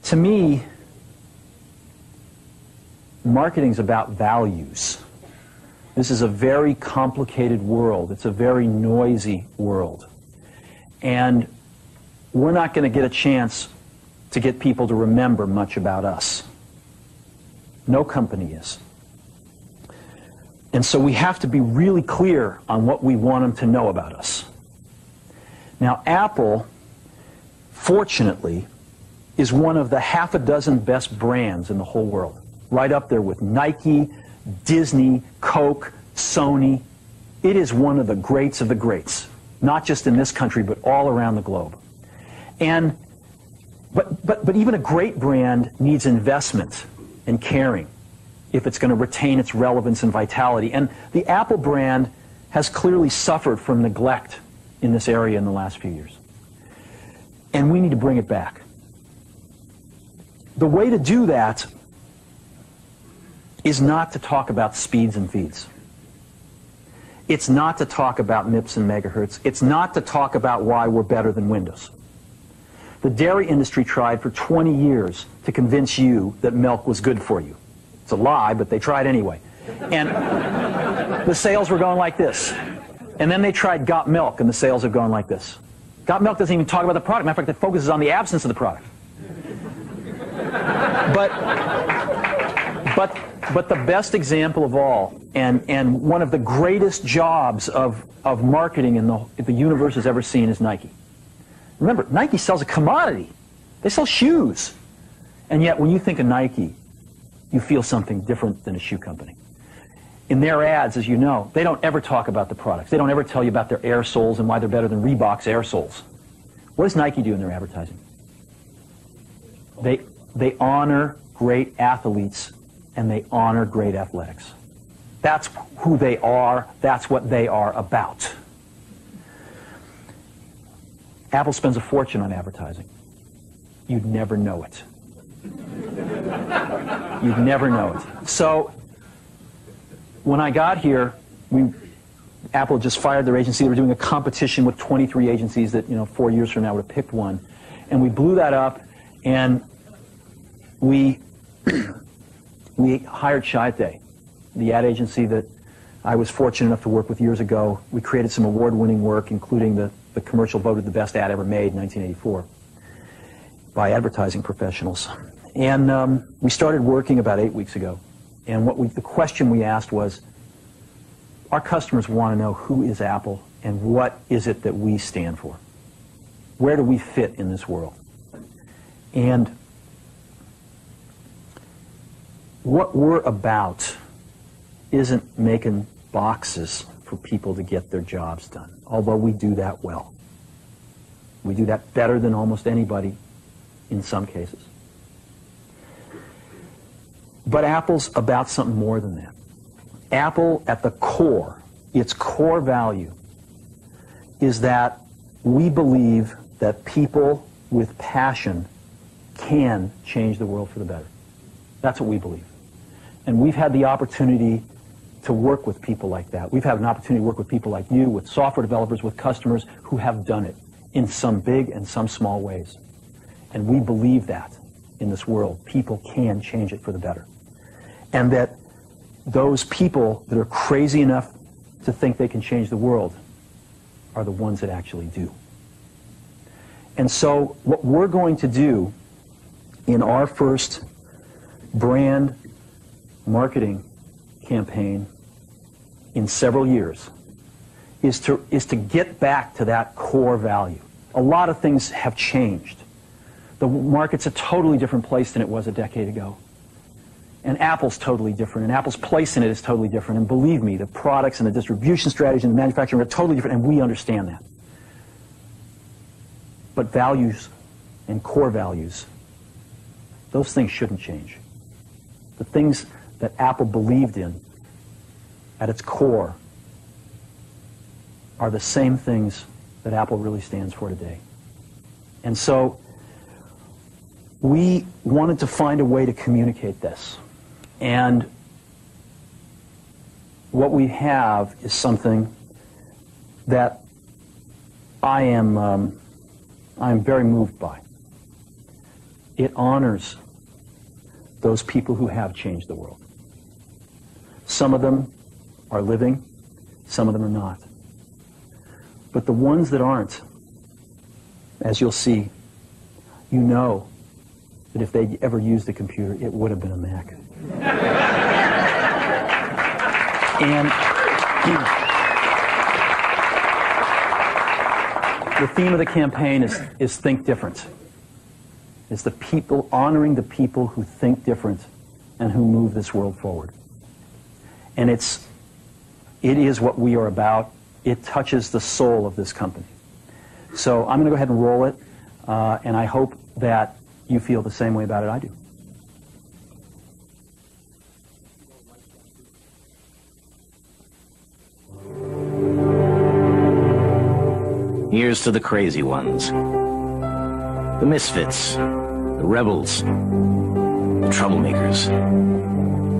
To me, marketing's about values. This is a very complicated world. It's a very noisy world. And we're not going to get a chance to get people to remember much about us. No company is. And so we have to be really clear on what we want them to know about us. Now, Apple, fortunately, is one of the half a dozen best brands in the whole world. Right up there with Nike, Disney, Coke, Sony. It is one of the greats of the greats, not just in this country, but all around the globe. And but even a great brand needs investment and caring if it's going to retain its relevance and vitality. And the Apple brand has clearly suffered from neglect in this area in the last few years. And we need to bring it back. The way to do that is not to talk about speeds and feeds. It's not to talk about MIPS and megahertz. It's not to talk about why we're better than Windows. The dairy industry tried for 20 years to convince you that milk was good for you. It's a lie, but they tried anyway. And the sales were going like this. And then they tried Got Milk, and the sales have gone like this. Got Milk doesn't even talk about the product. Matter of fact, it focuses on the absence of the product. But the best example of all, and one of the greatest jobs of marketing in the universe has ever seen is Nike. Remember, Nike sells a commodity. They sell shoes. And yet, when you think of Nike, you feel something different than a shoe company. In their ads, as you know, they don't ever talk about the products. They don't ever tell you about their air soles and why they're better than Reebok's air soles. What does Nike do in their advertising? They honor great athletes and they honor great athletics. That's who they are. That's what they are about. Apple spends a fortune on advertising. You'd never know it. You'd never know it. So when I got here, Apple just fired their agency. They were doing a competition with 23 agencies that, 4 years from now would have picked one. And we blew that up, and we hired Chiat, the ad agency that I was fortunate enough to work with years ago. We created some award-winning work, including the commercial voted the best ad ever made in 1984 by advertising professionals. And we started working about 8 weeks ago. And the question we asked was, our customers want to know who is Apple and what is it that we stand for? Where do we fit in this world? And what we're about isn't making boxes for people to get their jobs done, although we do that well. We do that better than almost anybody in some cases. But Apple's about something more than that. Apple, at the core, its core value, is that we believe that people with passion can change the world for the better. That's what we believe. And we've had the opportunity to work with people like that. We've had an opportunity to work with people like you, with software developers, with customers who have done it in some big and some small ways. And we believe that in this world, people can change it for the better. And that those people that are crazy enough to think they can change the world are the ones that actually do. And so what we're going to do in our first brand marketing campaign in several years is to get back to that core value. A lot of things have changed. The market's a totally different place than it was a decade ago. And Apple's totally different, and Apple's place in it is totally different. And believe me, the products and the distribution strategy and the manufacturing are totally different, and we understand that. But values and core values, those things shouldn't change. The things that Apple believed in at its core are the same things that Apple really stands for today. And so we wanted to find a way to communicate this. And what we have is something that I am very moved by. it honors those people who have changed the world. Some of them are living, some of them are not. But the ones that aren't, as you'll see, you know that if they ever used a computer, it would have been a Mac. And the theme of the campaign is Think Different. It's the people, honoring the people who think different and who move this world forward. And it is what we are about. It touches the soul of this company. So I'm going to go ahead and roll it, and I hope that you feel the same way about it I do. Here's to the crazy ones, the misfits, the rebels, the troublemakers,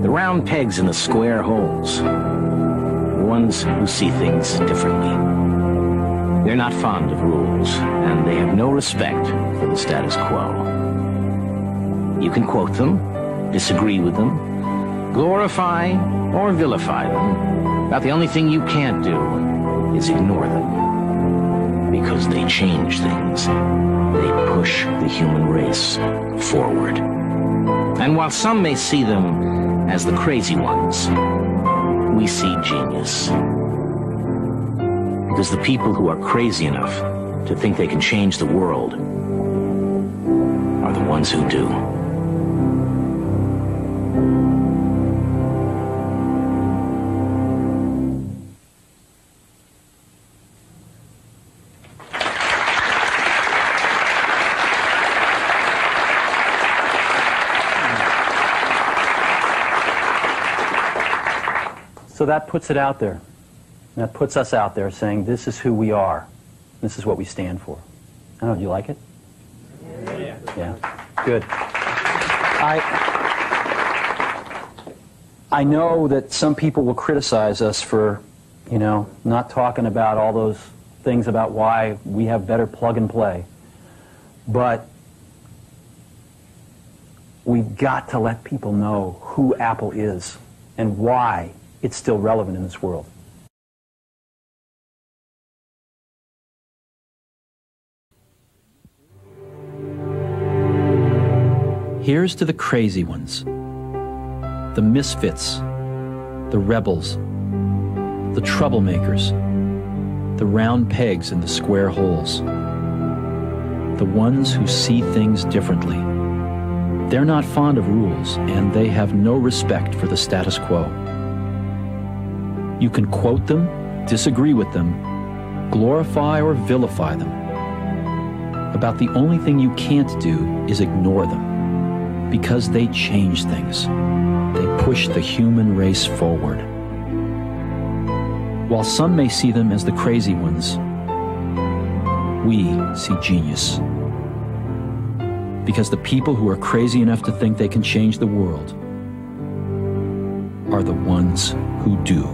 the round pegs in the square holes, the ones who see things differently. They're not fond of rules, and they have no respect for the status quo. You can quote them, disagree with them, glorify or vilify them, but the only thing you can't do is ignore them. Because they change things. They push the human race forward. And while some may see them as the crazy ones, we see genius. Because the people who are crazy enough to think they can change the world are the ones who do. So that puts it out there. That puts us out there saying this is who we are. This is what we stand for. I don't know, do you like it? Yeah. Yeah. Good. I know that some people will criticize us for, you know, not talking about all those things about why we have better plug and play. But we've got to let people know who Apple is and why it's still relevant in this world. Here's to the crazy ones, the misfits, the rebels, the troublemakers, the round pegs in the square holes, the ones who see things differently. They're not fond of rules, and they have no respect for the status quo. You can quote them, disagree with them, glorify or vilify them. About the only thing you can't do is ignore them, because they change things. They push the human race forward. While some may see them as the crazy ones, we see genius. Because the people who are crazy enough to think they can change the world are the ones who do.